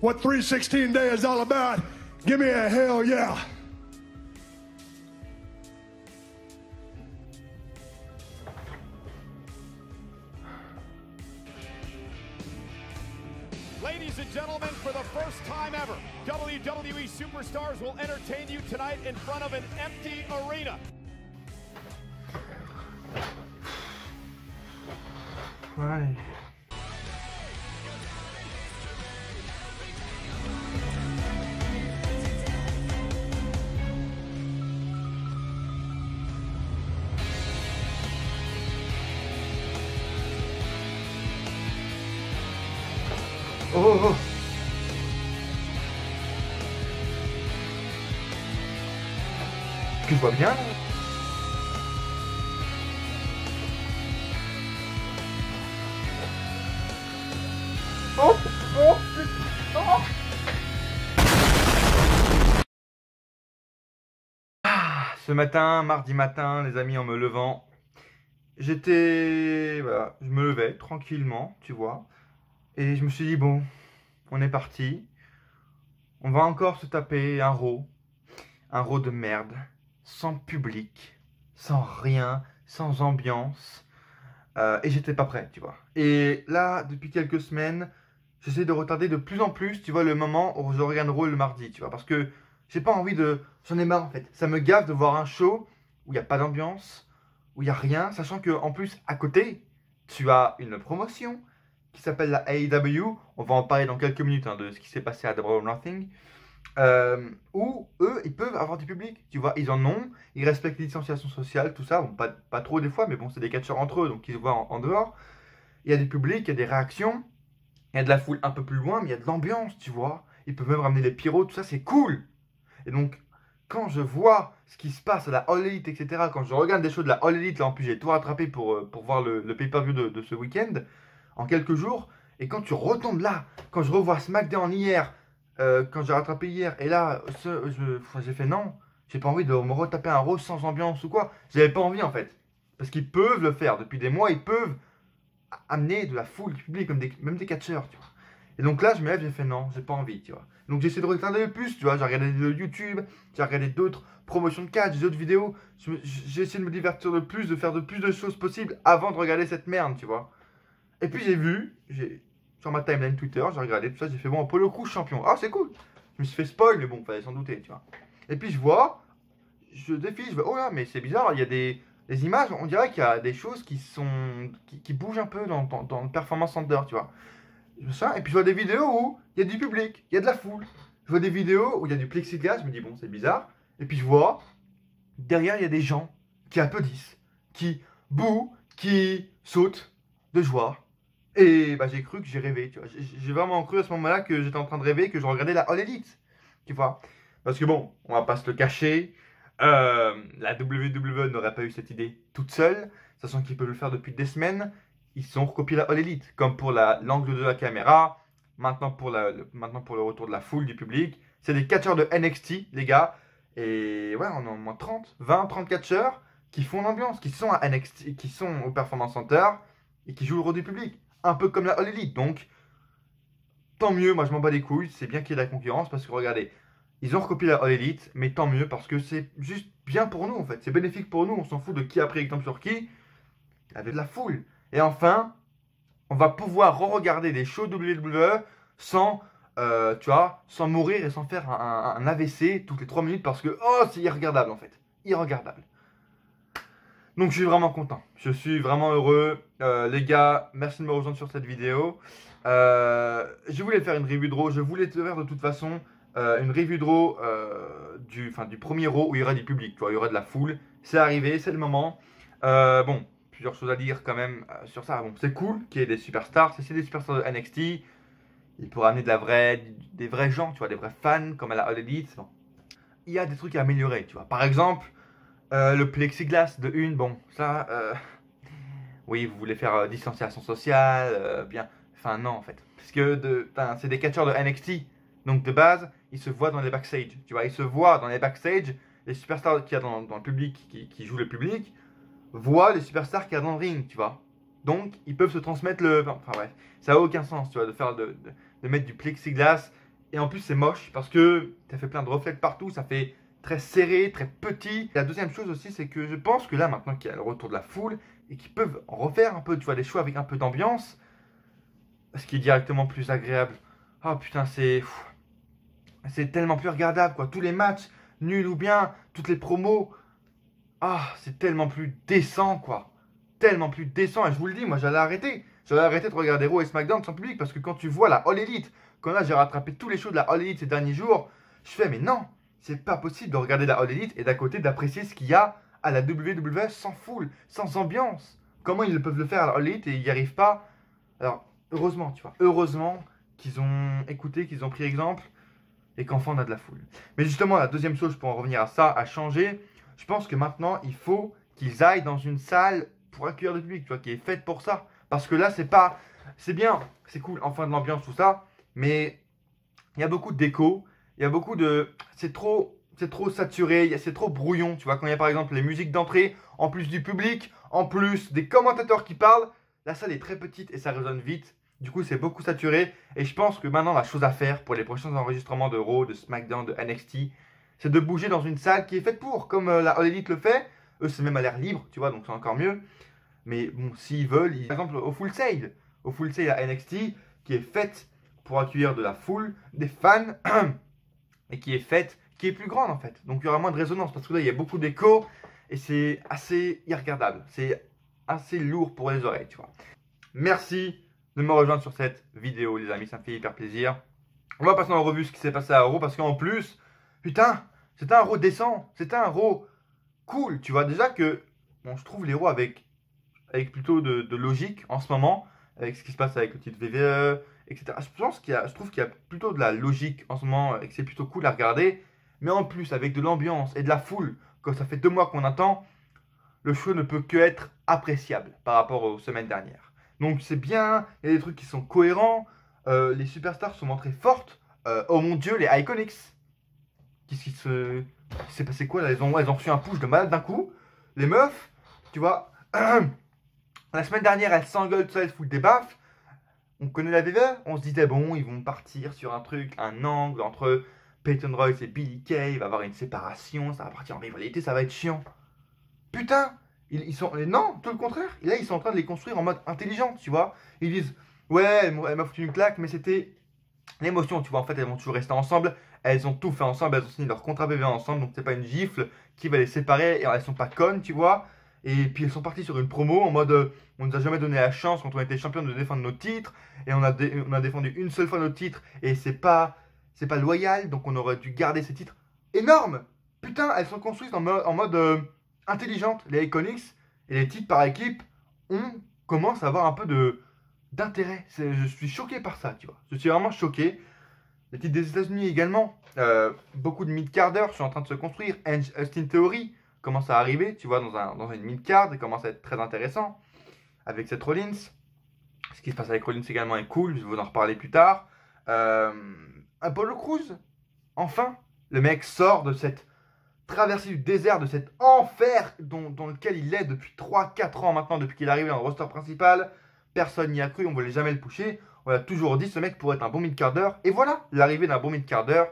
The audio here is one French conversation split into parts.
what 316 Day is all about, give me a hell yeah. Ladies and gentlemen, for the first time ever, WWE superstars will entertain you tonight in front of an empty arena. Ouais. Oh, oh, oh. Est-ce que je vois bien là? Oh, oh, oh. Ce matin, mardi matin, les amis, en me levant, voilà, je me levais tranquillement, tu vois, et je me suis dit, bon, on est parti, on va encore se taper un Raw de merde, sans public, sans rien, sans ambiance, et j'étais pas prêt, tu vois. Et là, depuis quelques semaines, j'essaie de retarder de plus en plus, tu vois, le moment où je regarde Raw le mardi, tu vois, parce que j'ai pas envie de... J'en ai marre, en fait. Ça me gave de voir un show où il n'y a pas d'ambiance, où il n'y a rien, sachant que en plus, à côté, tu as une promotion qui s'appelle la AEW. On va en parler dans quelques minutes hein, de ce qui s'est passé à Double or Nothing. Où eux, ils peuvent avoir du public, tu vois, ils en ont, ils respectent les distanciations sociales, tout ça, bon, pas trop des fois, mais bon, c'est des catcheurs entre eux, donc ils se voient en dehors. Il y a du public, il y a des réactions, il y a de la foule un peu plus loin, mais il y a de l'ambiance, tu vois. Ils peuvent même ramener les pyros, tout ça, c'est cool. Et donc, quand je vois ce qui se passe à la All Elite, etc., quand je regarde des shows de la All Elite, là en plus j'ai tout rattrapé pour voir le pay-per-view de ce week-end, en quelques jours, et quand tu retombes là, quand je revois SmackDown hier, quand j'ai rattrapé hier, et là, j'ai fait non, j'ai pas envie de me retaper un Raw sans ambiance ou quoi, j'avais pas envie en fait, parce qu'ils peuvent le faire, depuis des mois, ils peuvent amener de la foule, du public, même des catcheurs, tu vois. Et donc là, je me lève, j'ai fait non, j'ai pas envie, tu vois. Donc j'ai essayé de regarder le plus, tu vois. J'ai regardé de YouTube, j'ai regardé d'autres promotions de catch, d'autres vidéos. J'ai essayé de me divertir de plus, de faire de plus de choses possibles avant de regarder cette merde, tu vois. Et puis j'ai vu, sur ma timeline Twitter, j'ai regardé tout ça, j'ai fait bon, pour le coup, champion. Ah, c'est cool. Je me suis fait spoil, mais bon, fallait s'en douter, tu vois. Et puis je vois, je défile, je vois, oh là, mais c'est bizarre, il y a des images, on dirait qu'il y a des choses qui bougent un peu dans le Performance Center, tu vois. Et puis je vois des vidéos où il y a du public, il y a de la foule. Je vois des vidéos où il y a du plexiglas, je me dis bon c'est bizarre. Et puis je vois, derrière il y a des gens qui applaudissent, qui bouent, qui sautent de joie. Et bah j'ai cru que j'ai rêvé, tu vois. J'ai vraiment cru à ce moment-là que j'étais en train de rêver, que je regardais la All Elite, tu vois. Parce que bon, on va pas se le cacher, la WWE n'aurait pas eu cette idée toute seule, sachant qu'ils peuvent le faire depuis des semaines. Ils ont recopié la All Elite, comme pour l'angle de la caméra, maintenant pour le retour de la foule, du public. C'est des catcheurs de NXT, les gars. Et ouais, on a au moins 30, 20, 30 catcheurs qui font l'ambiance, qui sont à NXT, qui sont au Performance Center et qui jouent le rôle du public. Un peu comme la All Elite. Donc, tant mieux, moi je m'en bats les couilles, c'est bien qu'il y ait de la concurrence parce que regardez, ils ont recopié la All Elite, mais tant mieux parce que c'est juste bien pour nous en fait. C'est bénéfique pour nous, on s'en fout de qui a pris exemple sur qui, avec de la foule. Et enfin, on va pouvoir re-regarder des shows WWE sans, tu vois, sans mourir et sans faire un AVC toutes les 3 minutes parce que, oh, c'est irregardable en fait. Irregardable. Donc je suis vraiment content. Je suis vraiment heureux. Les gars, merci de me rejoindre sur cette vidéo. Je voulais faire une review de Raw. Je voulais te faire de toute façon une review de Raw du premier Raw où il y aura du public. Tu vois, il y aura de la foule. C'est arrivé, c'est le moment. Bon. Plusieurs choses à dire quand même sur ça. Bon, c'est cool qu'il y ait des superstars. C'est des superstars de NXT. Il pourra amener des vrais gens, tu vois, des vrais fans comme à la All Elite. Bon. Il y a des trucs à améliorer, tu vois. Par exemple, le plexiglas de une. Bon, ça, oui, vous voulez faire distanciation sociale, bien. Enfin, non, en fait. Parce que c'est des catcheurs de NXT. Donc, de base, ils se voient dans les backstage. Tu vois, ils se voient dans les backstage. Les superstars qu'il y a dans le public, qui jouent le public, voient les superstars qu'il y a dans le ring, tu vois. Donc, ils peuvent se transmettre le... Enfin bref, ça n'a aucun sens, tu vois, de mettre du plexiglas Et en plus, c'est moche parce que ça fait plein de reflets partout, ça fait très serré, très petit. La deuxième chose aussi, c'est que je pense que là, maintenant qu'il y a le retour de la foule et qu'ils peuvent en refaire un peu, tu vois, des choix avec un peu d'ambiance, ce qui est directement plus agréable. Oh putain, c'est tellement plus regardable, quoi. Tous les matchs, nuls ou bien, toutes les promos, ah, c'est tellement plus décent, quoi. Tellement plus décent. Et je vous le dis, moi, j'allais arrêter. J'allais arrêter de regarder Raw et SmackDown sans public parce que quand tu vois la All Elite, quand là, j'ai rattrapé tous les shows de la All Elite ces derniers jours, je fais, mais non, c'est pas possible de regarder la All Elite et d'à côté d'apprécier ce qu'il y a à la WWE sans foule, sans ambiance. Comment ils peuvent le faire à la All Elite et ils n'y arrivent pas? Alors, heureusement, tu vois, heureusement qu'ils ont écouté, qu'ils ont pris exemple et qu'enfin on a de la foule. Mais justement, la deuxième chose, pour en revenir à ça, à changer, je pense que maintenant, il faut qu'ils aillent dans une salle pour accueillir le public, tu vois, qui est faite pour ça. Parce que là, c'est pas... C'est bien, c'est cool, enfin de l'ambiance, tout ça, mais il y a beaucoup de déco, il y a beaucoup de... C'est trop saturé, c'est trop brouillon, tu vois, quand il y a par exemple les musiques d'entrée, en plus du public, en plus des commentateurs qui parlent, la salle est très petite et ça résonne vite. Du coup, c'est beaucoup saturé. Et je pense que maintenant, la chose à faire pour les prochains enregistrements de Raw, de SmackDown, de NXT, c'est de bouger dans une salle qui est faite pour, comme la All Elite le fait. Eux, c'est même à l'air libre, tu vois, donc c'est encore mieux. Mais bon, s'ils veulent, par exemple, au Full Sail à NXT, qui est faite pour accueillir de la foule, des fans, et qui est plus grande en fait. Donc il y aura moins de résonance, parce que là, il y a beaucoup d'écho, et c'est assez irregardable. C'est assez lourd pour les oreilles, tu vois. Merci de me rejoindre sur cette vidéo, les amis, ça me fait hyper plaisir. On va passer en revue ce qui s'est passé à Raw, parce qu'en plus, putain, c'était un Raw décent, c'était un Raw cool, tu vois. Déjà que, bon, je trouve les Raw avec plutôt de logique en ce moment, avec ce qui se passe avec le titre VVE, etc. Je trouve qu'il y a plutôt de la logique en ce moment, et que c'est plutôt cool à regarder. Mais en plus, avec de l'ambiance et de la foule, comme ça fait 2 mois qu'on attend, le show ne peut que être appréciable par rapport aux semaines dernières. Donc c'est bien, il y a des trucs qui sont cohérents, les superstars sont montrées fortes. Oh mon dieu, les Iconics. Qu'est-ce qui s'est passé quoi là, elles ont reçu un push de malade d'un coup. Les meufs, tu vois, la semaine dernière, elles s'engueulent, tout ça, elles se foutent des baffes. On connaît la VVE, on se disait bon, ils vont partir sur un truc, un angle entre Peyton Royce et Billie Kay, il va y avoir une séparation, ça va partir en rivalité, ça va être chiant. Putain, ils sont... Non, tout le contraire. Et là, ils sont en train de les construire en mode intelligent, tu vois. Ils disent, ouais, elle m'a foutu une claque, mais c'était l'émotion, tu vois. En fait, elles vont toujours rester ensemble. Elles ont tout fait ensemble, elles ont signé leur contrat bébé ensemble, donc c'est pas une gifle qui va les séparer. Et elles sont pas connes, tu vois. Et puis elles sont parties sur une promo en mode, on nous a jamais donné la chance quand on était champion de défendre nos titres. Et on a défendu une seule fois nos titres. Et c'est pas loyal, donc on aurait dû garder ces titres. Énorme. Putain, elles sont construites en mode intelligente. Les Iconics et les titres par équipe, on commence à avoir un peu d'intérêt. Je suis choqué par ça, tu vois. Je suis vraiment choqué. Les titres des États-Unis également. Beaucoup de mid-carders sont en train de se construire. Austin Theory commence à arriver, tu vois, dans une mid-card. Il commence à être très intéressant. Avec cette Rollins. Ce qui se passe avec Rollins également est cool. Je vais vous en reparler plus tard. Apollo Crews. Enfin, le mec sort de cette traversée du désert, de cet enfer dans lequel il est depuis 3-4 ans maintenant, depuis qu'il est arrivé dans le roster principal. Personne n'y a cru, on ne voulait jamais le pusher. On a toujours dit ce mec pourrait être un bon mid-carder. Et voilà, l'arrivée d'un bon mid-carder.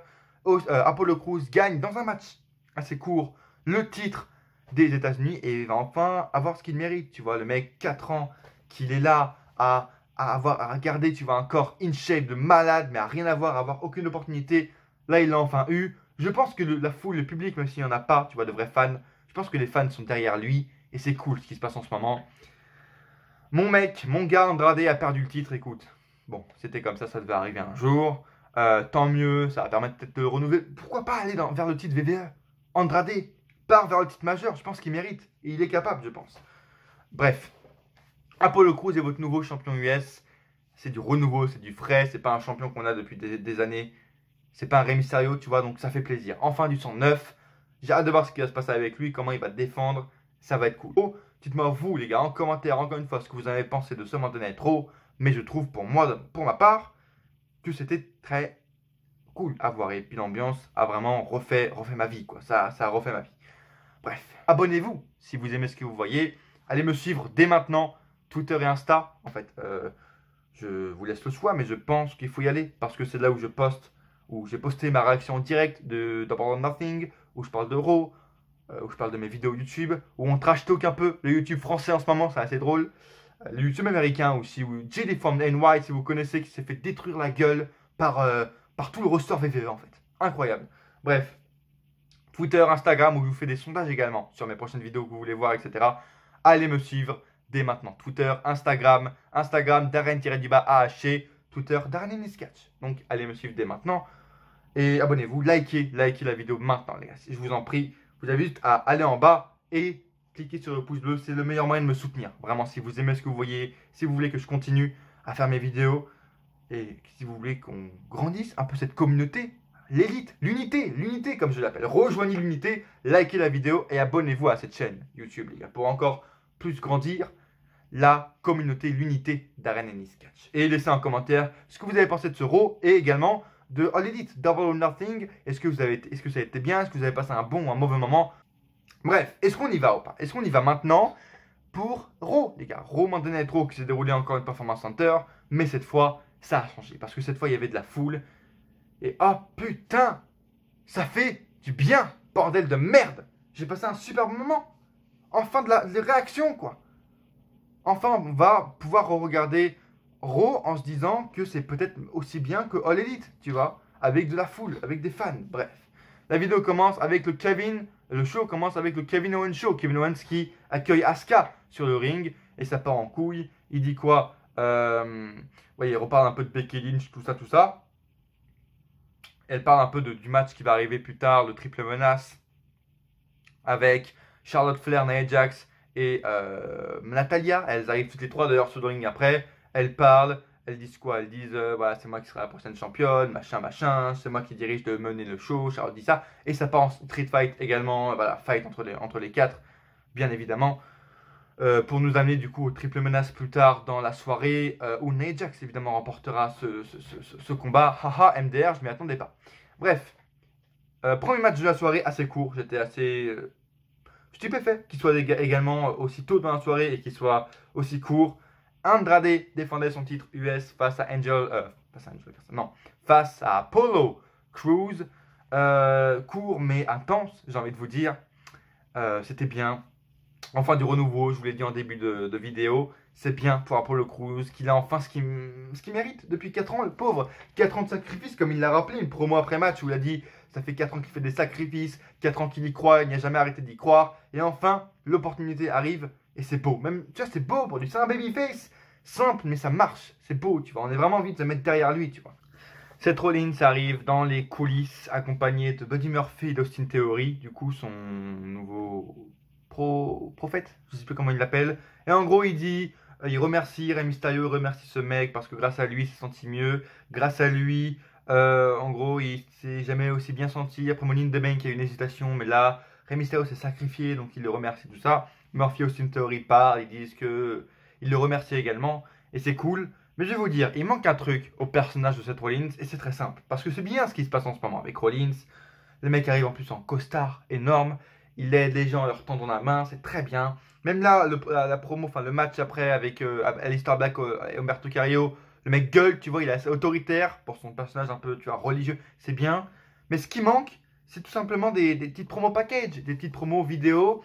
Apollo Crews gagne dans un match assez court le titre des États-Unis et il va enfin avoir ce qu'il mérite. Tu vois, le mec, 4 ans qu'il est là à garder, tu vois, un corps in shape de malade, mais à rien avoir, à avoir aucune opportunité. Là, il l'a enfin eu. Je pense que la foule, le public, même s'il n'y en a pas, tu vois, de vrais fans, je pense que les fans sont derrière lui. Et c'est cool ce qui se passe en ce moment. Mon mec, mon gars Andrade a perdu le titre, écoute. Bon, c'était comme ça devait arriver un jour. Tant mieux, ça va permettre peut-être de renouveler. Pourquoi pas aller vers le titre VVE? Andrade part vers le titre majeur, je pense qu'il mérite. Et il est capable, je pense. Bref, Apollo Crews est votre nouveau champion US. C'est du renouveau, c'est du frais. C'est pas un champion qu'on a depuis des années. C'est pas un Rey Mysterio, tu vois, donc ça fait plaisir. Enfin du sang neuf. J'ai hâte de voir ce qui va se passer avec lui, comment il va défendre. Ça va être cool. Oh, dites-moi vous, les gars, en commentaire, encore une fois, ce que vous avez pensé de ce Monday Night Raw. Mais je trouve, pour ma part, que c'était très cool à voir. Et puis l'ambiance a vraiment refait ma vie, quoi. Ça a refait ma vie. Bref, abonnez-vous si vous aimez ce que vous voyez. Allez me suivre dès maintenant, Twitter et Insta. En fait, je vous laisse le choix, mais je pense qu'il faut y aller parce que c'est là où je poste où j'ai posté ma réaction directe de Double or Nothing, où je parle de Raw, où je parle de mes vidéos YouTube, où on trash talk un peu le YouTube français en ce moment, c'est assez drôle. Le YouTube américain aussi, où JD from NY, si vous connaissez, qui s'est fait détruire la gueule par tout le roster VVE en fait. Incroyable. Bref, Twitter, Instagram, où je vous fais des sondages également sur mes prochaines vidéos que vous voulez voir, etc. Allez me suivre dès maintenant. Twitter, Instagram, Darren-AHC, Twitter, Darren-Catch. Donc allez me suivre dès maintenant. Et abonnez-vous, likez la vidéo maintenant les gars. Je vous en prie, vous avez juste à aller en bas et cliquer sur le pouce bleu. C'est le meilleur moyen de me soutenir. Vraiment, si vous aimez ce que vous voyez, si vous voulez que je continue à faire mes vidéos et si vous voulez qu'on grandisse un peu cette communauté, l'élite, l'unité comme je l'appelle. Rejoignez l'unité, likez la vidéo et abonnez-vous à cette chaîne YouTube les gars pour encore plus grandir la communauté, l'unité Darren Catch. Et laissez un commentaire ce que vous avez pensé de ce Raw et également de All Elite, Double or Nothing. Est-ce que ça a été bien? Est-ce que vous avez passé un bon ou un mauvais moment? Bref, est-ce qu'on y va ou pas? Est-ce qu'on y va maintenant pour Raw, les gars? Raw Monday Night Raw qui s'est déroulé encore une Performance Center, mais cette fois, ça a changé. Parce que cette fois, il y avait de la foule. Et oh putain, ça fait du bien, bordel de merde. J'ai passé un super bon moment. Enfin de réaction, quoi. Enfin, on va pouvoir regarder Raw en se disant que c'est peut-être aussi bien que All Elite, tu vois, avec de la foule, avec des fans, bref. La vidéo commence avec le show commence avec le Kevin Owens Show. Kevin Owens qui accueille Asuka sur le ring et ça part en couille. Il dit quoi? Ouais, il reparle un peu de Becky Lynch, tout ça. Elle parle un peu du match qui va arriver plus tard, le triple menace avec Charlotte Flair, Nia Jax et Natalya. Elles arrivent toutes les trois d'ailleurs sur le ring après. Elles parlent, elles disent quoi? Elles disent voilà, c'est moi qui serai la prochaine championne, machin, c'est moi qui dirige de mener le show. Charlotte dit ça. Et ça part en street fight également, voilà, fight entre les quatre, bien évidemment. Pour nous amener du coup au triple menace plus tard dans la soirée où Nia Jax évidemment remportera ce combat. Haha, MDR, je m'y attendais pas. Bref, premier match de la soirée assez court, j'étais assez stupéfait qu'il soit également aussi tôt dans la soirée et qu'il soit aussi court. Andrade défendait son titre US face à face à Apollo Crews. Court mais intense, j'ai envie de vous dire. C'était bien. Enfin du renouveau, je vous l'ai dit en début de vidéo, c'est bien pour Apollo Crews, qu'il a enfin ce qu'il mérite depuis 4 ans, le pauvre. 4 ans de sacrifice, comme il l'a rappelé, une promo après match où il a dit ça fait 4 ans qu'il fait des sacrifices, 4 ans qu'il y croit, il n'y a jamais arrêté d'y croire. Et enfin, l'opportunité arrive et c'est beau. Même, tu vois, c'est beau pour lui, c'est un babyface. Simple, mais ça marche, c'est beau, tu vois. On a vraiment envie de se mettre derrière lui, tu vois. Seth Rollins arrive dans les coulisses, accompagné de Buddy Murphy et d'Austin Theory, du coup, son nouveau prophète, je sais plus comment il l'appelle. Et en gros, il dit, il remercie Rey Mysterio, il remercie ce mec parce que grâce à lui, il s'est senti mieux. Grâce à lui, en gros, il s'est jamais aussi bien senti. Après Money in the Bank, il y a eu une hésitation, mais là, Rey Mysterio s'est sacrifié, donc il le remercie, tout ça. Murphy et Austin Theory parlent, ils disent que il le remercie également, et c'est cool. Mais je vais vous dire, il manque un truc au personnage de Seth Rollins, et c'est très simple. Parce que c'est bien ce qui se passe en ce moment avec Rollins. Le mec arrive en plus en costard énorme. Il aide les gens à leur tendre la main, c'est très bien. Même là, la promo, enfin le match après avec Aleister Black et Humberto Carrillo, le mec gueule, tu vois, il est assez autoritaire pour son personnage un peu, tu vois, religieux, c'est bien. Mais ce qui manque, c'est tout simplement des petites promos package, des petites promos vidéo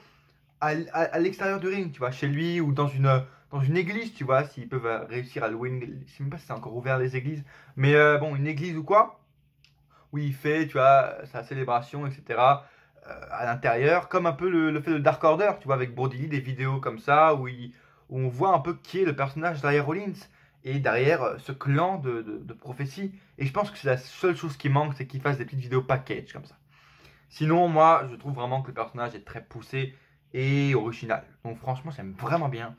à l'extérieur du ring, tu vois, chez lui ou dans une église, tu vois, s'ils peuvent réussir à louer je sais même pas si c'est encore ouvert les églises, mais bon, une église ou quoi, où il fait, tu vois, sa célébration, etc. À l'intérieur, comme un peu le fait de Dark Order, tu vois, avec Brody Lee, des vidéos comme ça, où on voit un peu qui est le personnage derrière Rollins, et derrière ce clan de prophétie. Et je pense que c'est la seule chose qui manque, c'est qu'il fasse des petites vidéos package comme ça. Sinon, moi, je trouve vraiment que le personnage est très poussé et original. Donc franchement, j'aime vraiment bien.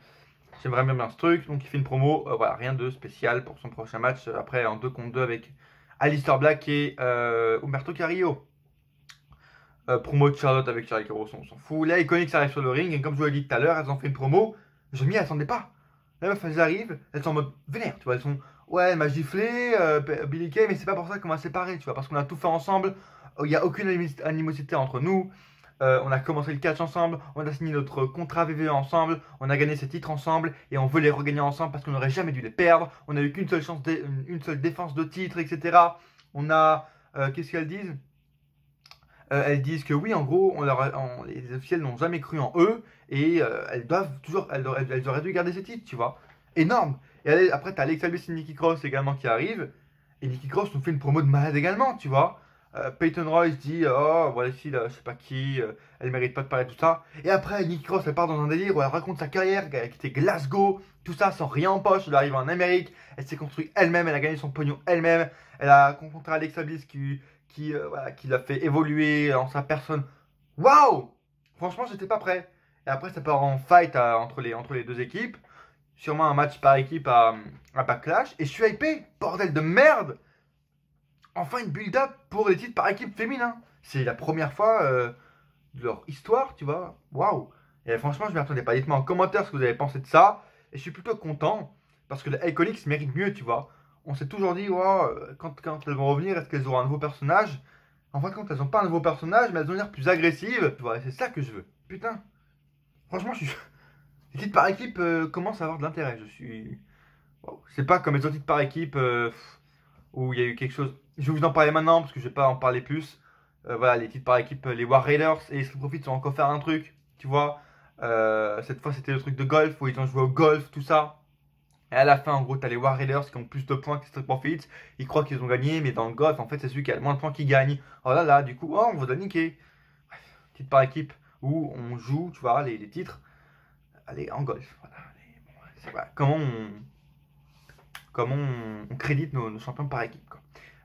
J'aime vraiment bien ce truc. Donc il fait une promo, voilà, rien de spécial pour son prochain match. Après, en 2 contre 2 avec Aleister Black et Humberto Carrillo. Promo de Charlotte avec Charlie Caruso, on s'en fout. Là, Iconics arrive sur le ring, et comme je vous l'ai dit tout à l'heure, elles ont fait une promo. Je m'y attendais pas. La meuf, elles arrivent, elles sont en mode vénère, tu vois. Elles sont, ouais, elle m'a giflé, Billie Kay, mais c'est pas pour ça qu'on va se séparer, tu vois. Parce qu'on a tout fait ensemble, il n'y a aucune animosité entre nous. On a commencé le catch ensemble, on a signé notre contrat VVE ensemble, on a gagné ces titres ensemble, et on veut les regagner ensemble parce qu'on n'aurait jamais dû les perdre. On n'a eu qu'une seule chance, une seule défense de titre, etc. On a qu'est-ce qu'elles disent? Elles disent que oui, en gros, les officiels n'ont jamais cru en eux et elles auraient dû garder ces titres, tu vois. Énorme. Et après, t'as Alexa Bliss et Nikki Cross également qui arrivent. Et Nikki Cross nous fait une promo de malade également, tu vois. Peyton Royce dit oh, voici, je sais pas qui, elle mérite pas de parler de tout ça. Et après, Nikki Cross, elle part dans un délire où elle raconte sa carrière, elle a quitté Glasgow, tout ça sans rien en poche. Elle arrive en Amérique, elle s'est construite elle-même, elle a gagné son pognon elle-même. Elle a rencontré Alexa Bliss qui l'a fait évoluer en sa personne. Waouh! Franchement, j'étais pas prêt. Et après, ça part en fight entre les deux équipes. Sûrement un match par équipe à Backlash. Et je suis hypé, bordel de merde! Enfin, une build-up pour les titres par équipe féminin. C'est la première fois de leur histoire, tu vois. Waouh! Et franchement, je m'y attendais pas. Dites-moi en commentaire ce que vous avez pensé de ça. Et je suis plutôt content parce que les Iconics méritent mieux, tu vois. On s'est toujours dit, wow, quand elles vont revenir, est-ce qu'elles auront un nouveau personnage? En fin de compte, elles n'ont pas un nouveau personnage, mais elles ont l'air plus agressives. Tu vois, et c'est ça que je veux. Putain. Franchement, les titres par équipe commencent à avoir de l'intérêt. Wow. C'est pas comme les autres titres par équipe où il y a eu quelque chose. Je vais vous en parler maintenant parce que je vais pas en parler plus. Voilà, les titres par équipe, les War Raiders et Street Profits ont encore fait un truc, tu vois. Cette fois, c'était le truc de golf où ils ont joué au golf, tout ça. Et à la fin, en gros, t'as les War Raiders qui ont plus de points que Street Profits. Ils croient qu'ils ont gagné, mais dans le golf, en fait, c'est celui qui a le moins de points qui gagne. Oh là là, du coup, oh, on vous a niqué. Bref, titre par équipe où on joue, tu vois, les titres. Allez, en golf. Voilà, comment on crédite nos champions par équipe, quoi.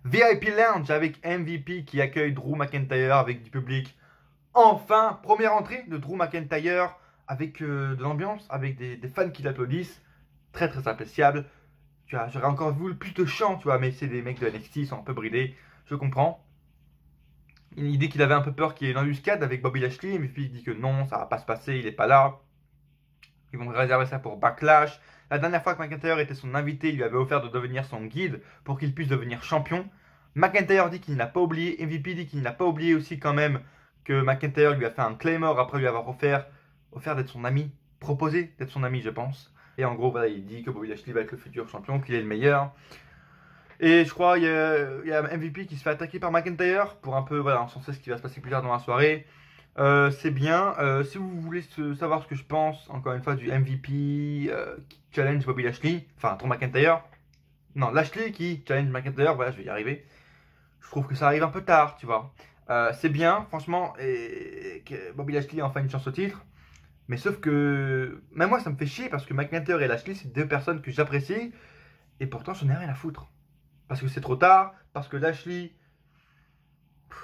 VIP Lounge avec MVP qui accueille Drew McIntyre avec du public. Enfin, première entrée de Drew McIntyre avec de l'ambiance, avec des fans qui l'applaudissent. Très très appréciable. J'aurais encore voulu plus de chants, tu vois, mais c'est des mecs de NXT, ils sont un peu bridés, je comprends. Il dit qu'il avait un peu peur qu'il y ait une embuscade avec Bobby Lashley, mais puis il dit que non, ça va pas se passer, il est pas là. Ils vont réserver ça pour Backlash. La dernière fois que McIntyre était son invité, il lui avait offert de devenir son guide pour qu'il puisse devenir champion. McIntyre dit qu'il n'a pas oublié, MVP dit qu'il n'a pas oublié aussi quand même que McIntyre lui a fait un Claymore après lui avoir offert d'être son ami, proposé d'être son ami, je pense. Et en gros, voilà, il dit que Bobby Lashley va être le futur champion, qu'il est le meilleur. Et je crois qu'il y a MVP qui se fait attaquer par McIntyre pour un peu, voilà, on sait ce qui va se passer plus tard dans la soirée. C'est bien. Si vous voulez savoir ce que je pense, encore une fois, du MVP qui challenge Bobby Lashley, enfin, Drew McIntyre. Non, Lashley qui challenge McIntyre, voilà, je vais y arriver. Je trouve que ça arrive un peu tard, tu vois. C'est bien, franchement, et que Bobby Lashley a enfin une chance au titre. Mais sauf que, même moi, ça me fait chier parce que McIntyre et Lashley, c'est deux personnes que j'apprécie. Et pourtant, j'en ai rien à foutre. Parce que c'est trop tard, parce que Lashley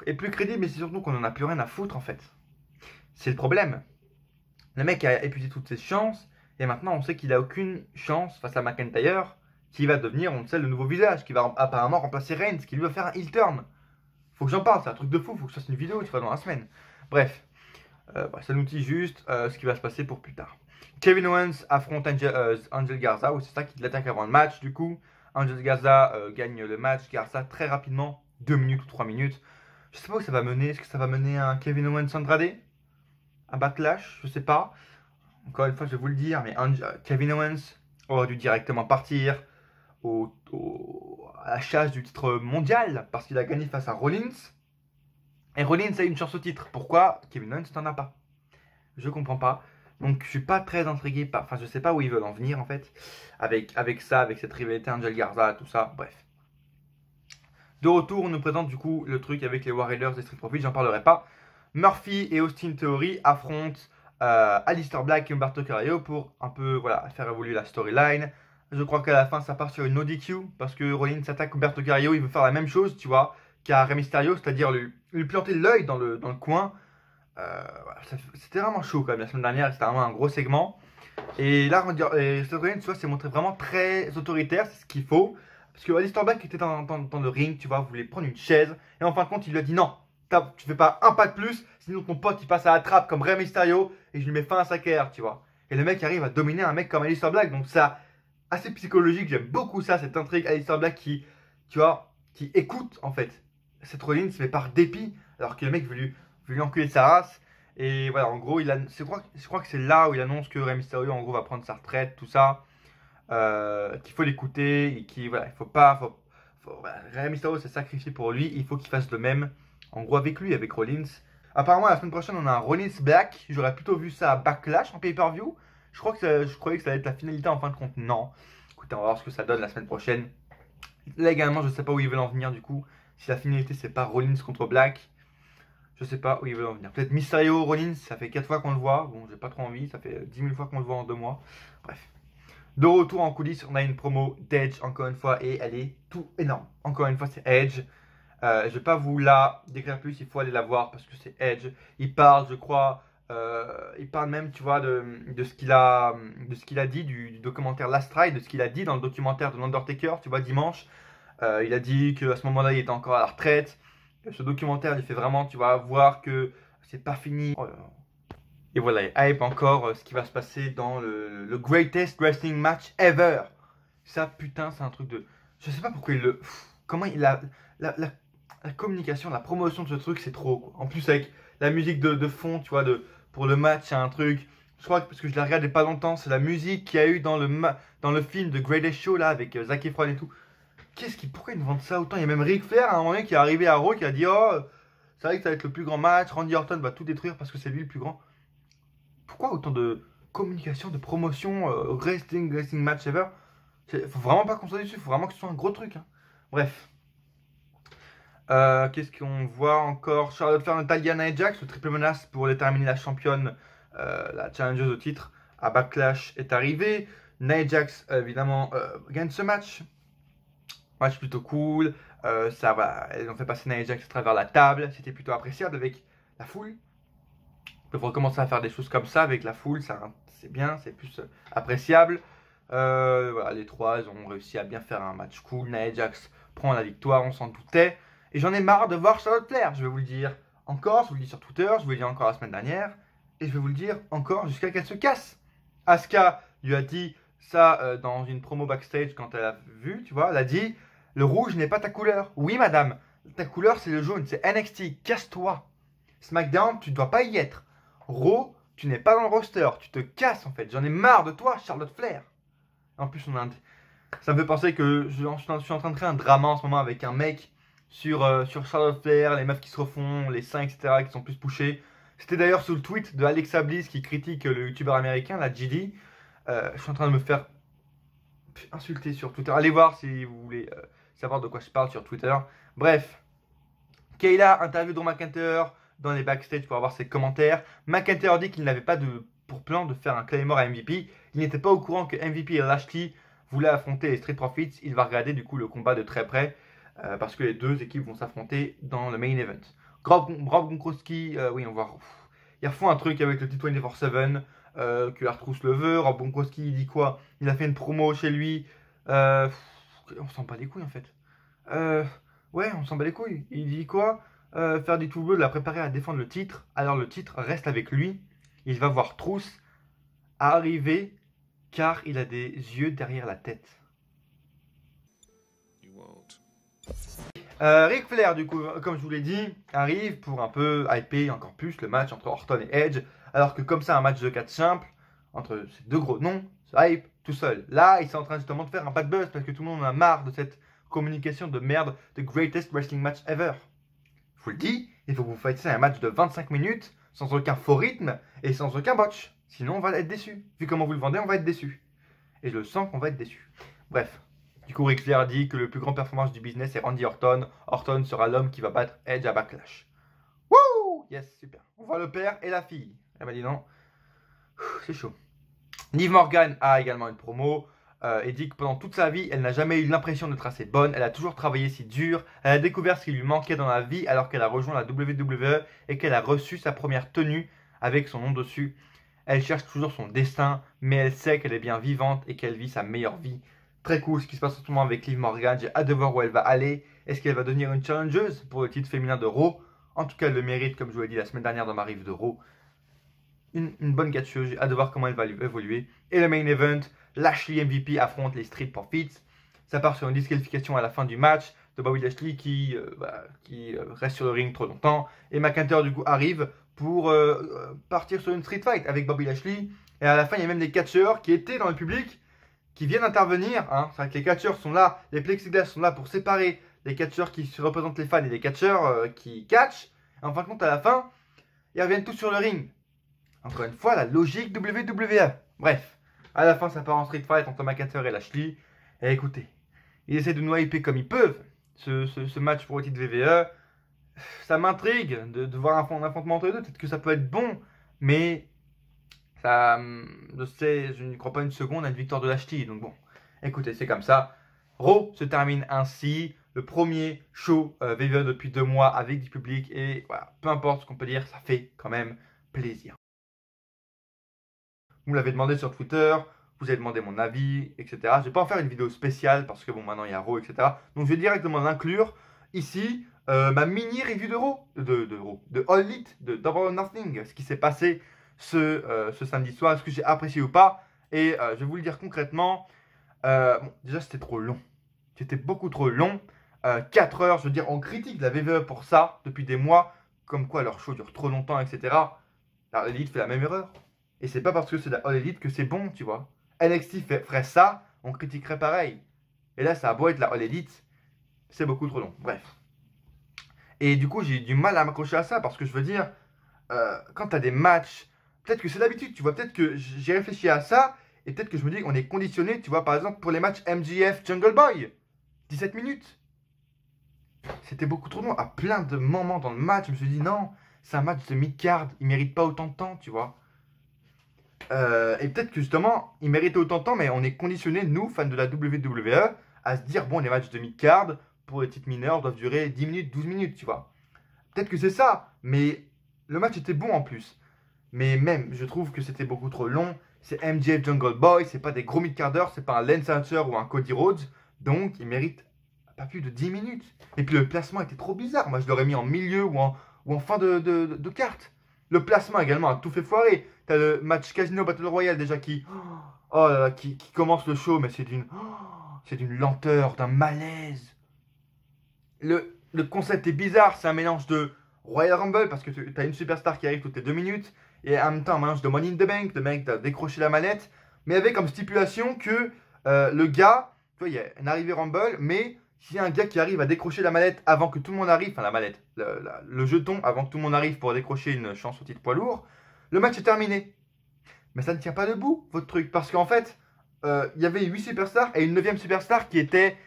est plus crédible, mais c'est surtout qu'on en a plus rien à foutre, en fait. C'est le problème. Le mec a épuisé toutes ses chances, et maintenant, on sait qu'il a aucune chance face à McIntyre, qui va devenir, on le sait, le nouveau visage, qui va apparemment remplacer Reigns, qui lui va faire un heel turn. Faut que j'en parle, c'est un truc de fou, faut que je fasse une vidéo, tu vois, dans la semaine. Bref. Ça nous dit juste ce qui va se passer pour plus tard. Kevin Owens affronte Angel Garza, ou c'est ça qui l'attaque avant le match du coup. Angel Garza gagne le match, Garza très rapidement, 2 minutes ou 3 minutes. Je sais pas où ça va mener, est-ce que ça va mener à un Kevin Owens Andrade? Un backlash? Je sais pas. Encore une fois, je vais vous le dire, mais Kevin Owens aurait dû directement partir à la chasse du titre mondial, parce qu'il a gagné face à Rollins. Et Rollins a une chance au titre. Pourquoi Kevin Owens n'en a pas? Je comprends pas. Donc je suis pas très intrigué par. Enfin, je sais pas où ils veulent en venir en fait. Avec ça, avec cette rivalité Angel Garza, tout ça. Bref. De retour, on nous présente du coup le truc avec les War Raiders et Street Profits. J'en parlerai pas. Murphy et Austin Theory affrontent Aleister Black et Humberto Carrillo pour un peu voilà, faire évoluer la storyline. Je crois qu'à la fin, ça part sur une no DQ parce que Rollins attaque Humberto Carrillo. Il veut faire la même chose, tu vois, qu'à Rey Mysterio, c'est-à-dire lui planter l'œil dans le coin. Voilà, c'était vraiment chaud quand même la semaine dernière, c'était vraiment un gros segment. Et là, Seth Rollins, tu vois, s'est montré vraiment très autoritaire, c'est ce qu'il faut. Parce que Aleister Black était dans le ring, tu vois, voulait prendre une chaise. Et en fin de compte, il lui a dit non, tu fais pas un pas de plus, sinon ton pote il passe à la trappe comme Rey Mysterio et je lui mets fin à sa carrière, tu vois. Et le mec arrive à dominer un mec comme Aleister Black, donc ça, assez psychologique, j'aime beaucoup ça, cette intrigue Aleister Black qui, tu vois, qui écoute en fait Seth Rollins, mais par dépit, alors que le mec veut lui enculer sa race. Et voilà, en gros, je crois que c'est là où il annonce que Rey Mysterio, en gros, va prendre sa retraite, tout ça. Qu'il faut l'écouter et qu'il voilà, faut Rey Mysterio s'est sacrifié pour lui, il faut qu'il fasse le même, en gros avec lui, avec Rollins. Apparemment la semaine prochaine on a un Rollins Black, j'aurais plutôt vu ça à Backlash en pay-per-view. Je croyais que ça allait être la finalité, en fin de compte non. Écoutez, on va voir ce que ça donne la semaine prochaine. Là également je sais pas où ils veulent en venir du coup. Si la finalité c'est pas Rollins contre Black, je sais pas où ils veulent en venir. Peut-être Mysterio, Rollins, ça fait 4 fois qu'on le voit, bon j'ai pas trop envie, ça fait 10 000 fois qu'on le voit en 2 mois. Bref. De retour en coulisses, on a une promo d'Edge encore une fois et elle est tout énorme. Encore une fois, c'est Edge. Je vais pas vous la décrire plus, il faut aller la voir parce que c'est Edge. Il parle, je crois, il parle même, tu vois, de ce qu'il a dit du documentaire Last Ride, de ce qu'il a dit dans le documentaire de l'Undertaker, tu vois, dimanche. Il a dit qu'à ce moment-là, il était encore à la retraite. Ce documentaire, il fait vraiment, tu vois, voir que c'est pas fini. Oh là là. Et voilà, il hype encore ce qui va se passer dans le greatest wrestling match ever. Ça, putain, c'est un truc de... Je sais pas pourquoi il le... Comment il a... La communication, la promotion de ce truc, c'est trop, quoi. En plus, avec la musique de fond, tu vois, pour le match, c'est un truc... Je crois que, parce que je l'ai regardé pas longtemps, c'est la musique qu'il y a eu dans le film de Greatest Show, là, avec Zac Efron et tout. Pourquoi ils nous vendent ça autant? Il y a même Ric Flair, à un moment donné, qui est arrivé à Raw, qui a dit « Oh, c'est vrai que ça va être le plus grand match, Randy Orton va tout détruire parce que c'est lui le plus grand. » Pourquoi autant de communication, de promotion, wrestling match ever? Faut vraiment pas qu'on soit dessus, faut vraiment que ce soit un gros truc. Hein. Bref. Qu'est-ce qu'on voit encore? Charlotte Flair, Natalya, Nia Jax, le triple menace pour déterminer la championne, la challengeuse au titre à Backlash est arrivé. Nia Jax, évidemment, gagne ce match. Match plutôt cool. Ça va, elles ont fait passer Nia Jax à travers la table. C'était plutôt appréciable avec la foule. Ils peuvent recommencer à faire des choses comme ça avec la foule, c'est bien, c'est plus appréciable. Voilà, les trois, ils ont réussi à bien faire un match cool. Nia Jax prend la victoire, on s'en doutait. Et j'en ai marre de voir Charlotte Flair, je vais vous le dire encore, je vous le dis sur Twitter, je vous le dis encore la semaine dernière. Et je vais vous le dire encore jusqu'à qu'elle se casse. Asuka lui a dit ça dans une promo backstage quand elle a vu, tu vois, elle a dit « Le rouge n'est pas ta couleur. » Oui madame, ta couleur c'est le jaune, c'est NXT, casse-toi. SmackDown, tu ne dois pas y être. Raw, tu n'es pas dans le roster, tu te casses en fait. J'en ai marre de toi, Charlotte Flair. En plus, ça me fait penser que je suis en train de créer un drama en ce moment avec un mec sur Charlotte Flair, les meufs qui se refont, les seins, etc., qui sont plus pushés. C'était d'ailleurs sous le tweet de Alexa Bliss qui critique le youtubeur américain, la GD. Je suis en train de me faire insulter sur Twitter. Allez voir si vous voulez savoir de quoi je parle sur Twitter. Bref, Kayla interview Drew McIntyre dans les backstage pour avoir ses commentaires. McIntyre dit qu'il n'avait pas pour plan de faire un Claymore à MVP. Il n'était pas au courant que MVP et Lashley voulaient affronter les Street Profits. Il va regarder du coup le combat de très près parce que les deux équipes vont s'affronter dans le main event. Rob Gronkowski, oui on va... Ils refont un truc avec le T24/7 que Artrousse le veut. Rob Gronkowski il dit quoi? Il a fait une promo chez lui. On s'en bat les couilles en fait. Ouais on s'en bat les couilles. Il dit quoi? Faire du tout bleu, l'a préparé à défendre le titre. Alors le titre reste avec lui. Il va voir Trousse arriver car il a des yeux derrière la tête. Ric Flair, du coup, comme je vous l'ai dit, arrive pour un peu hyper encore plus le match entre Orton et Edge. Alors que comme ça, un match de 4 simple, entre ces deux gros noms, ça hype tout seul. Là, ils sont en train justement de faire un bad buzz parce que tout le monde en a marre de cette communication de merde, the greatest wrestling match ever. Je vous le dis, il faut que vous fassiez un match de 25 minutes, sans aucun faux rythme et sans aucun botch. Sinon, on va être déçu. Vu comment vous le vendez, on va être déçu. Et je le sens qu'on va être déçu. Bref. Du coup, Ric Flair dit que le plus grand performance du business est Randy Orton. Orton sera l'homme qui va battre Edge à Backlash. Wouh! Yes, super. On voit le père et la fille. Elle m'a dit non. C'est chaud. Liv Morgan a également une promo. Et dit que pendant toute sa vie, elle n'a jamais eu l'impression d'être assez bonne. Elle a toujours travaillé si dur. Elle a découvert ce qui lui manquait dans la vie alors qu'elle a rejoint la WWE et qu'elle a reçu sa première tenue avec son nom dessus. Elle cherche toujours son destin, mais elle sait qu'elle est bien vivante et qu'elle vit sa meilleure vie. Très cool ce qui se passe en ce moment avec Liv Morgan. J'ai hâte de voir où elle va aller. Est-ce qu'elle va devenir une challengeuse pour le titre féminin de Raw? En tout cas, elle le mérite, comme je vous l'ai dit la semaine dernière dans ma review de Raw. Une bonne catcheuse. J'ai hâte de voir comment elle va évoluer. Et le main event, Lashley MVP affronte les Street Profits. Ça part sur une disqualification à la fin du match de Bobby Lashley qui reste sur le ring trop longtemps. Et McIntyre du coup arrive pour partir sur une street fight avec Bobby Lashley. Et à la fin, il y a même des catcheurs qui étaient dans le public qui viennent intervenir. Hein. C'est vrai que les catcheurs sont là, les plexiglas sont là pour séparer les catcheurs qui représentent les fans et les catcheurs qui catchent. En fin de compte, à la fin, ils reviennent tous sur le ring. Encore une fois, la logique WWE. Bref, à la fin, ça part en street fight entre McIntyre et Lashley. Et écoutez, ils essaient de nous hyper comme ils peuvent. Ce match pour le titre WWE, ça m'intrigue de voir un affrontement entre les deux. Peut-être que ça peut être bon, mais ça, je ne crois pas une seconde à une victoire de Lashley. Donc bon, écoutez, c'est comme ça. Raw se termine ainsi. Le premier show WWE depuis 2 mois avec du public. Et voilà, peu importe ce qu'on peut dire, ça fait quand même plaisir. Vous me l'avez demandé sur Twitter, vous avez demandé mon avis, etc. Je ne vais pas en faire une vidéo spéciale parce que bon, maintenant il y a Raw, etc. Donc je vais directement inclure ici ma mini review de Raw, de All Elite, de Double or Nothing, ce qui s'est passé ce samedi soir, est-ce que j'ai apprécié ou pas. Et je vais vous le dire concrètement. Bon, déjà c'était trop long. C'était beaucoup trop long. 4 heures, je veux dire, on critique la WWE pour ça depuis des mois, comme quoi leur show dure trop longtemps, etc. Alors Elite fait la même erreur. Et c'est pas parce que c'est la All Elite que c'est bon, tu vois. NXT ferait ça, on critiquerait pareil. Et là, ça a beau être la All Elite, c'est beaucoup trop long. Bref. Et du coup, j'ai du mal à m'accrocher à ça parce que je veux dire, quand tu as des matchs, peut-être que c'est l'habitude, tu vois. Peut-être que j'ai réfléchi à ça et peut-être que je me dis qu'on est conditionné, tu vois, par exemple, pour les matchs MJF Jungle Boy. 17 minutes. C'était beaucoup trop long. À plein de moments dans le match, je me suis dit non, c'est un match de mid-card, il mérite pas autant de temps, tu vois. Et peut-être que justement, il méritait autant de temps, mais on est conditionné, nous, fans de la WWE, à se dire, bon, les matchs de mid-card, pour les titres mineurs, doivent durer 10 minutes, 12 minutes, tu vois. Peut-être que c'est ça, mais le match était bon en plus. Mais même, je trouve que c'était beaucoup trop long. C'est MJF Jungle Boy, c'est pas des gros mid-carders, c'est pas un Lance Archer ou un Cody Rhodes, donc il mérite pas plus de 10 minutes. Et puis le placement était trop bizarre, moi je l'aurais mis en milieu ou en fin de carte. Le placement également a tout fait foirer. T'as le match Casino Battle Royale déjà qui commence le show, mais c'est d'une lenteur, d'un malaise. Le concept est bizarre, c'est un mélange de Royal Rumble parce que t'as une superstar qui arrive toutes les 2 minutes et en même temps un mélange de Money in the Bank, le mec t'a décroché la manette, mais avec comme stipulation que le gars, tu vois, il y a une arrivée Rumble, mais s'il y a un gars qui arrive à décrocher la mallette avant que tout le monde arrive, enfin la mallette, le jeton avant que tout le monde arrive pour décrocher une chance au titre poids lourd, le match est terminé. Mais ça ne tient pas debout, votre truc, parce qu'en fait, il y avait 8 superstars et une 9e superstar qui était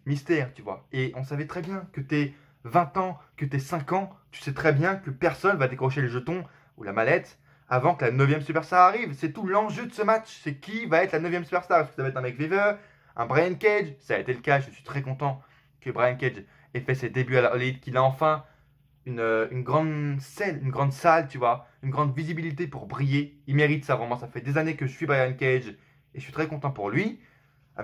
mystère, tu vois. Et on savait très bien que t'es 20 ans, que t'es 5 ans, tu sais très bien que personne va décrocher le jeton ou la mallette avant que la 9e superstar arrive. C'est tout l'enjeu de ce match, c'est qui va être la 9e superstar. Est-ce que ça va être un McViver, un Brian Cage? Ça a été le cas, je suis très content que Brian Cage ait fait ses débuts à la All Elite, qu'il a enfin une grande salle, tu vois, une grande visibilité pour briller. Il mérite ça vraiment, ça fait des années que je suis Brian Cage et je suis très content pour lui.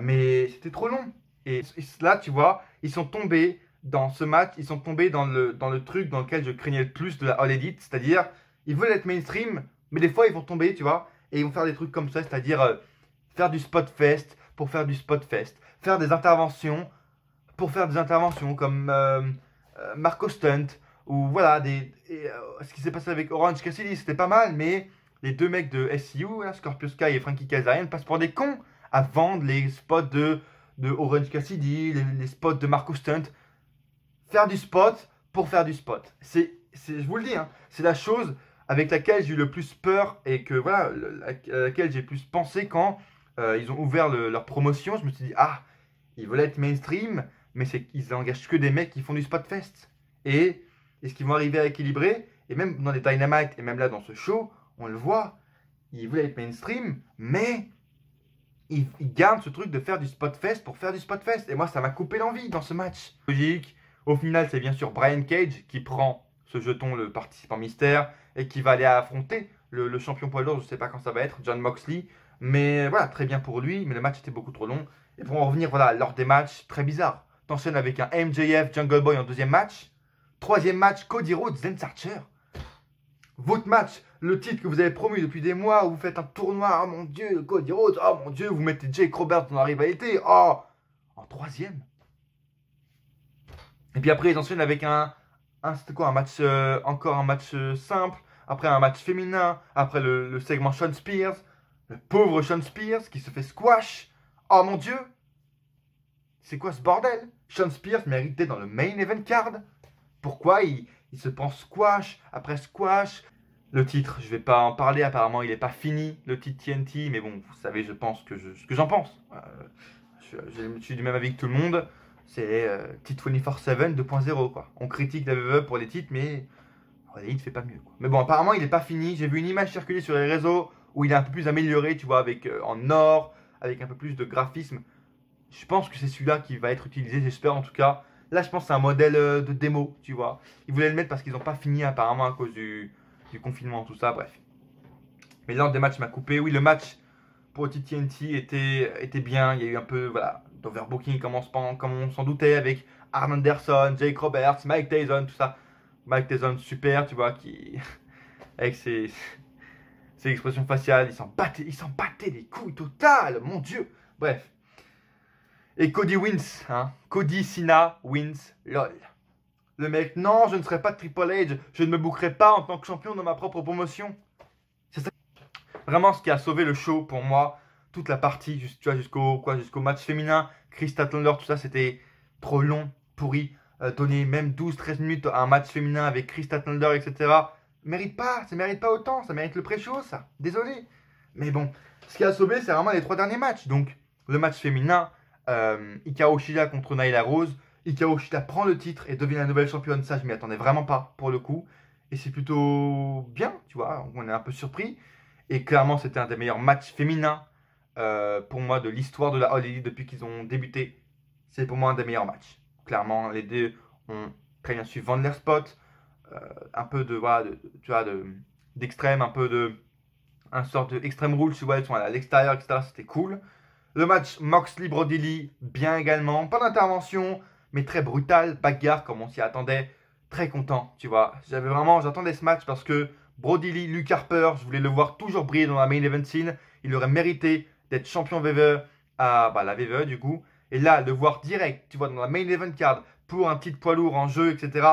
Mais c'était trop long. Et là, tu vois, ils sont tombés dans ce match, ils sont tombés dans le truc dans lequel je craignais le plus de la All Elite, c'est-à-dire, ils veulent être mainstream, mais des fois, ils vont tomber, tu vois, et ils vont faire des trucs comme ça, c'est-à-dire faire du spot fest pour faire du spot fest, faire des interventions pour faire des interventions comme Marco Stunt, ou voilà, ce qui s'est passé avec Orange Cassidy, c'était pas mal, mais les 2 mecs de SCU, là, Scorpio Sky et Frankie Kazarian, passent pour des cons à vendre les spots de Orange Cassidy, les spots de Marco Stunt. Faire du spot pour faire du spot. Je vous le dis, hein, c'est la chose avec laquelle j'ai eu le plus peur et que voilà, laquelle j'ai le plus pensé quand ils ont ouvert leur promotion. Je me suis dit, ah, ils veulent être mainstream, mais ils engagent que des mecs qui font du spot fest. Et est-ce qu'ils vont arriver à équilibrer? Et même dans les Dynamite, et même là dans ce show, on le voit, ils veulent être mainstream, mais ils gardent ce truc de faire du spot fest pour faire du spot fest. Et moi, ça m'a coupé l'envie dans ce match. Logique. Au final, c'est bien sûr Brian Cage qui prend ce jeton, le participant mystère, et qui va aller affronter le champion poids lourd, je ne sais pas quand ça va être, John Moxley. Mais voilà, très bien pour lui, mais le match était beaucoup trop long. Et pour en revenir, voilà, lors des matchs, très bizarre. T'enchaînes avec un MJF Jungle Boy en 2e match. 3e match, Cody Rhodes, Lance Archer. Votre match, le titre que vous avez promu depuis des mois, où vous faites un tournoi, oh mon dieu, Cody Rhodes, oh mon dieu, vous mettez Jake Roberts dans la rivalité, oh, en 3e. Et puis après, ils enchaînent avec c'était quoi, un match, encore un match simple, après un match féminin, après le segment Sean Spears, Le pauvre Shawn Spears qui se fait squash. Oh mon Dieu. C'est quoi ce bordel? Shawn Spears méritait dans le main event card. Pourquoi il se prend squash après squash? Le titre, je vais pas en parler, apparemment il n'est pas fini, le titre TNT, mais bon, vous savez, je pense ce que j'en pense. Je suis du même avis que tout le monde, c'est titre 24/7 2.0 quoi. On critique la WWE pour les titres, mais il ne fait pas mieux quoi. Mais bon, apparemment il n'est pas fini, j'ai vu une image circuler sur les réseaux où il est un peu plus amélioré, tu vois, avec en or, avec un peu plus de graphisme. Je pense que c'est celui-là qui va être utilisé, j'espère en tout cas. Là, je pense que c'est un modèle de démo, tu vois. Ils voulaient le mettre parce qu'ils n'ont pas fini apparemment à cause du confinement, tout ça, bref. Mais l'ordre des matchs m'a coupé. Oui, le match pour TNT était bien. Il y a eu un peu d'overbooking comme on s'en doutait avec Arn Anderson, Jake Roberts, Mike Tyson, tout ça. Mike Tyson, super, tu vois, qui avec ses expressions faciales, il s'en battait des couilles totales, mon Dieu. Bref. Et Cody wins, hein. Cody Cena wins, lol. Le mec, non, je ne serai pas Triple H, je ne me bookerai pas en tant que champion de ma propre promotion. C'est ça. Vraiment ce qui a sauvé le show pour moi, toute la partie, tu vois, jusqu'au match féminin, Chris Statlander, tout ça, c'était trop long, pourri. Donner même 12-13 minutes à un match féminin avec Chris Statlander, etc. Ça mérite pas autant, ça mérite le pré-show, ça. Désolé. Mais bon, ce qui a sauvé, c'est vraiment les 3 derniers matchs. Donc, le match féminin, Hikaru Shida contre Nyla Rose. Hikaru Shida prend le titre et devient la nouvelle championne. Ça, je m'y attendais vraiment pas pour le coup. Et c'est plutôt bien, tu vois. On est un peu surpris. Et clairement, c'était un des meilleurs matchs féminins pour moi de l'histoire de la All Elite depuis qu'ils ont débuté. C'est pour moi un des meilleurs matchs. Clairement, les deux ont très bien su vendre leur spot. Un peu d'extrême, un peu de un sorte de Extreme Rules, tu vois, ils sont à l'extérieur, etc. C'était cool. Le match Moxley-Brody Lee, bien également. Pas d'intervention, mais très brutal. Bagarre, comme on s'y attendait. Très content, tu vois. J'attendais ce match parce que Brody Lee, Luke Harper, je voulais le voir toujours briller dans la main event scene. Il aurait mérité d'être champion WWE à la WWE du coup. Et là, le voir direct, tu vois, dans la main event card pour un titre poids lourd en jeu, etc.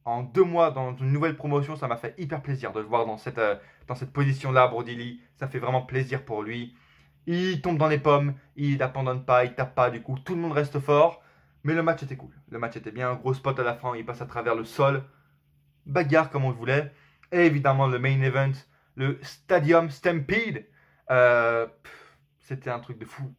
En 2 mois dans une nouvelle promotion, ça m'a fait hyper plaisir de le voir dans cette position-là, Brody Lee. Ça fait vraiment plaisir pour lui. Il tombe dans les pommes, il n'abandonne pas, il tape pas, du coup tout le monde reste fort. Mais le match était cool, le match était bien, gros spot à la fin, il passe à travers le sol. Bagarre comme on le voulait. Et évidemment le main event, le Stadium Stampede. C'était un truc de fou.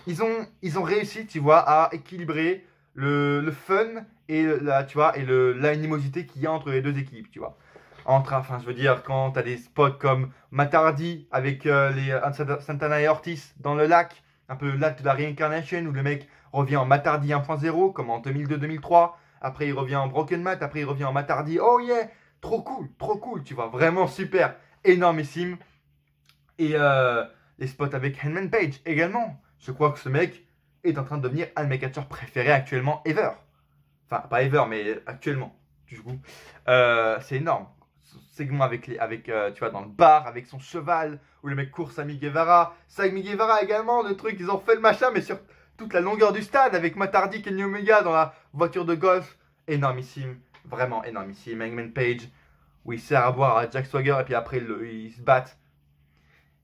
Ils ont réussi, tu vois, à équilibrer le fun et l'animosité qu'il y a entre les deux équipes, tu vois. Je veux dire, quand tu as des spots comme Matardi avec les Santana et Ortiz dans le lac, un peu le lac de la Reincarnation, où le mec revient en Matardi 1.0, comme en 2002-2003. Après, il revient en Broken Mat, après, il revient en Matardi. Oh yeah! Trop cool, tu vois. Vraiment super, énormissime. Et les spots avec Hangman Page également. Je crois que ce mec est en train de devenir un de mes catcheurs préférés actuellement, ever. Enfin, pas ever, mais actuellement. Du coup, c'est énorme. Segment tu vois, dans le bar avec son cheval où le mec court Sammy Guevara également, le truc, ils ont fait le machin mais sur toute la longueur du stade avec Matardi, Kenny Omega dans la voiture de golf, énormissime, vraiment énormissime. Hangman Page où il sert à boire à Jack Swagger et puis après ils se battent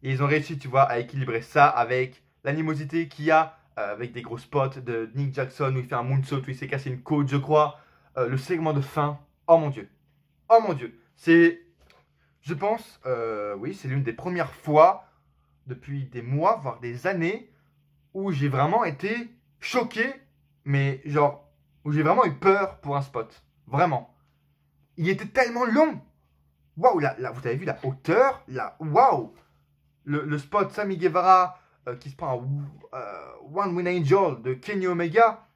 et ils ont réussi, tu vois, à équilibrer ça avec l'animosité qu'il y a avec des gros spots de Nick Jackson où il fait un moonsault, où il s'est cassé une côte je crois, le segment de fin, oh mon dieu, c'est, je pense, oui, c'est l'une des premières fois depuis des mois, voire des années, où j'ai vraiment été choqué, mais genre, où j'ai vraiment eu peur pour un spot. Vraiment. Il était tellement long. Waouh, là, vous avez vu la hauteur, là, waouh. Le spot Sammy Guevara qui se prend un One Win Angel de Kenny Omega,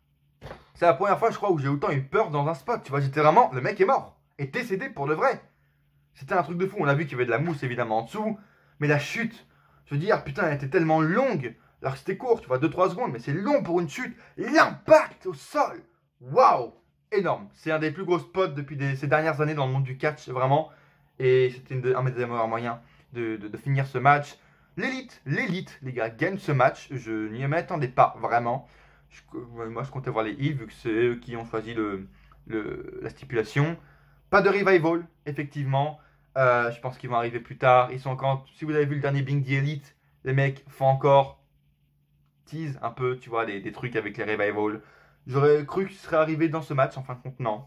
c'est la première fois, je crois, où j'ai autant eu peur dans un spot. Tu vois, j'étais vraiment, le mec est mort, est décédé pour de vrai. C'était un truc de fou. On a vu qu'il y avait de la mousse évidemment en dessous. Mais la chute, je veux dire, putain, elle était tellement longue. Alors que c'était court, tu vois, 2-3 secondes. Mais c'est long pour une chute. L'impact au sol. Waouh. Énorme. C'est un des plus gros spots depuis ces dernières années dans le monde du catch, vraiment. Et c'était un des meilleurs moyens de finir ce match. L'élite, les gars, gagne ce match. Je n'y m'attendais pas, vraiment. Moi, je comptais voir les heels, vu que c'est eux qui ont choisi la stipulation. Pas de revival, effectivement. Je pense qu'ils vont arriver plus tard. Ils sont encore. Si vous avez vu le dernier Being the Elite, les mecs font encore tease un peu, tu vois, des trucs avec les revivals. J'aurais cru qu'ils seraient arrivés dans ce match, en fin de compte, non.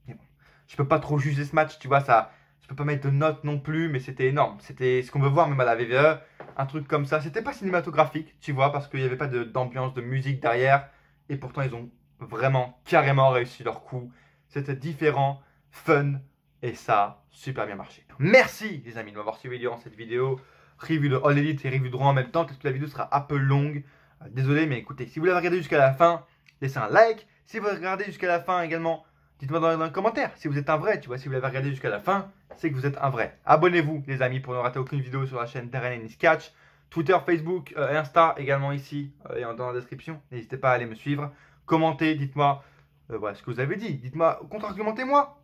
Mais bon, je peux pas trop juger ce match, tu vois, ça. Je peux pas mettre de notes non plus, mais c'était énorme. C'était ce qu'on veut voir même à la WWE. Un truc comme ça. C'était pas cinématographique, tu vois, parce qu'il n'y avait pas d'ambiance, de musique derrière. Et pourtant, ils ont vraiment carrément réussi leur coup. C'était différent, fun, et ça a super bien marché. Merci les amis de m'avoir suivi durant cette vidéo. Review de All Elite et review de Raw en même temps, peut-être que la vidéo sera un peu longue. Désolé, mais écoutez, si vous l'avez regardé jusqu'à la fin, laissez un like. Si vous l'avez regardé jusqu'à la fin également, dites-moi dans les commentaires si vous êtes un vrai, tu vois, si vous l'avez regardé jusqu'à la fin, c'est que vous êtes un vrai. Abonnez-vous les amis pour ne rater aucune vidéo sur la chaîne Darren Ennis Catch. Twitter, Facebook, Insta également ici et dans la description. N'hésitez pas à aller me suivre. Commentez, dites-moi voilà, ce que vous avez dit. Dites-moi, contre-argumentez-moi.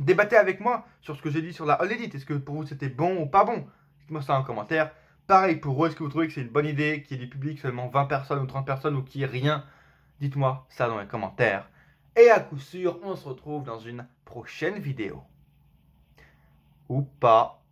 Débattez avec moi sur ce que j'ai dit sur la All Elite. Est-ce que pour vous c'était bon ou pas bon? Dites-moi ça en commentaire. Pareil pour vous, est-ce que vous trouvez que c'est une bonne idée qu'il y ait du public, seulement 20 personnes ou 30 personnes ou qu'il n'y ait rien? Dites-moi ça dans les commentaires. Et à coup sûr, on se retrouve dans une prochaine vidéo. Ou pas.